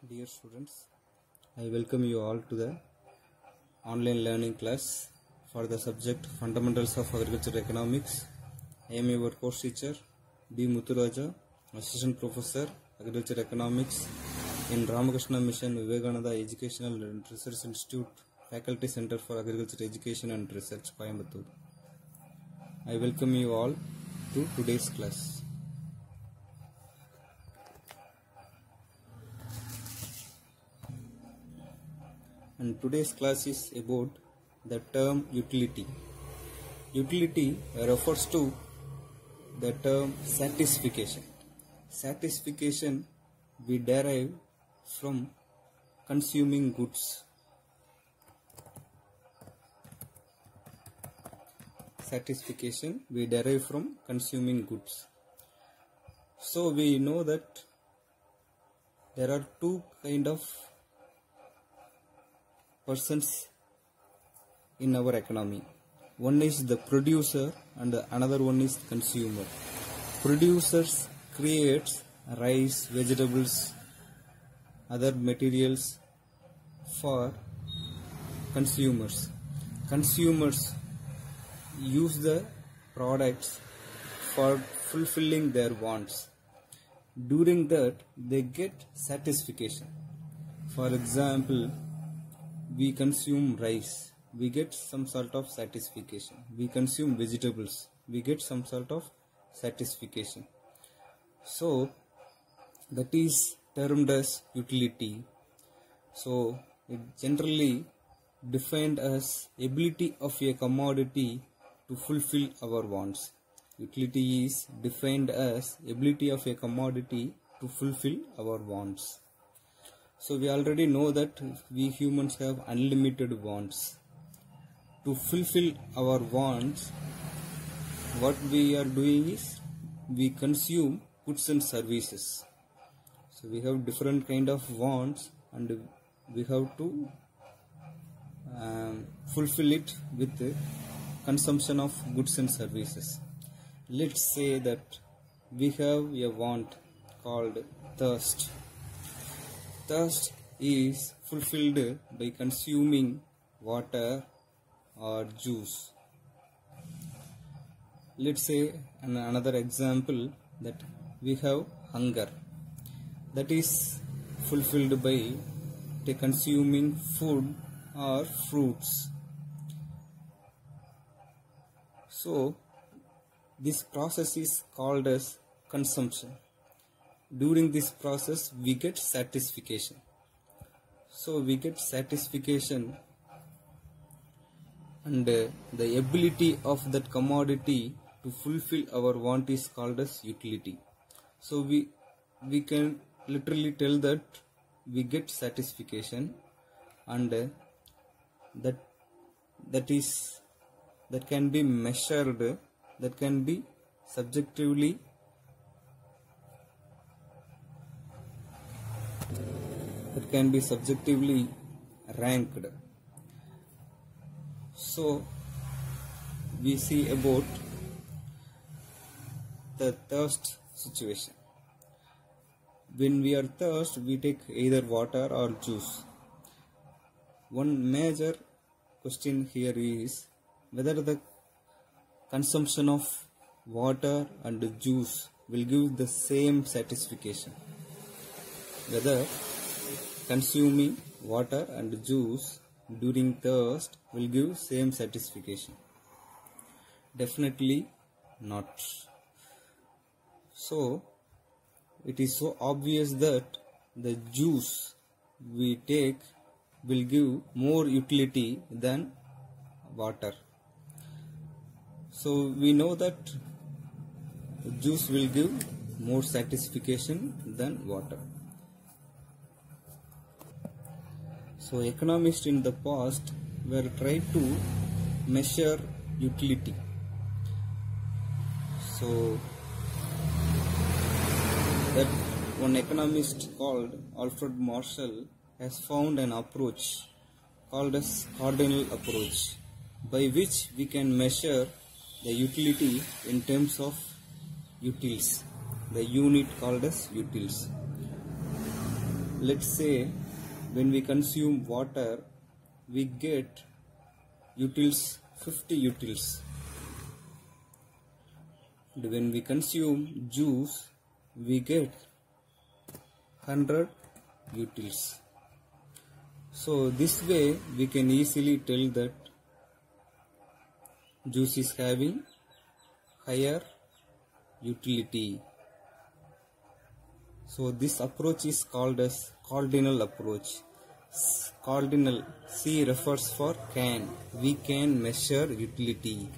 Dear students, I welcome you all to the online learning class for the subject Fundamentals of Agricultural Economics. I am your course teacher D. Muthuraja, Assistant Professor, Agricultural Economics in Ramakrishna Mission Vivekananda Educational and Research Institute, Faculty Center for Agriculture Education and Research, Coimbatore. I welcome you all to today's class. And today's class is about the term utility. Utility refers to the term satisfaction. Satisfaction we derive from consuming goods. Satisfaction we derive from consuming goods. So we know that there are two kind of persons in our economy. One is the producer and another one is consumer. Producers creates rice, vegetables, other materials for consumers. Consumers use the products for fulfilling their wants. During that they get satisfaction. For example, we consume rice, we get some sort of satisfaction. We consume vegetables, we get some sort of satisfaction. So that is termed as utility. So it generally defined as ability of a commodity to fulfill our wants. Utility is defined as ability of a commodity to fulfill our wants. So we already know that we humans have unlimited wants. To fulfill our wants, what we are doing is we consume goods and services. So we have different kind of wants and we have to fulfill it with the consumption of goods and services. Let's say that we have a want called thirst. Thirst is fulfilled by consuming water or juice. Let's say another example that we have hunger. That is fulfilled by consuming food or fruits. So this process is called as consumption. During this process we get satisfaction. So we get satisfaction and the ability of that commodity to fulfill our want is called as utility. So we can literally tell that we get satisfaction and that can be measured, that can be subjectively ranked. So we see about the thirst situation. When we are thirsty, we take either water or juice. One major question here is whether the consumption of water and juice will give the same satisfaction. Whether consuming water and juice during thirst will give same satisfaction. Definitely not. So it is so obvious that the juice we take will give more utility than water. So we know that juice will give more satisfaction than water. So economists in the past were trying to measure utility. So that one economist called Alfred Marshall has found an approach called as cardinal approach, by which we can measure the utility in terms of utils, the unit called as utils. let's say when we consume water, we get utils 50 utils. And when we consume juice, we get 100 utils. So this way we can easily tell that juice is having higher utility. So this approach is called as cardinal approach. Cardinal, C refers for can. We can measure utility.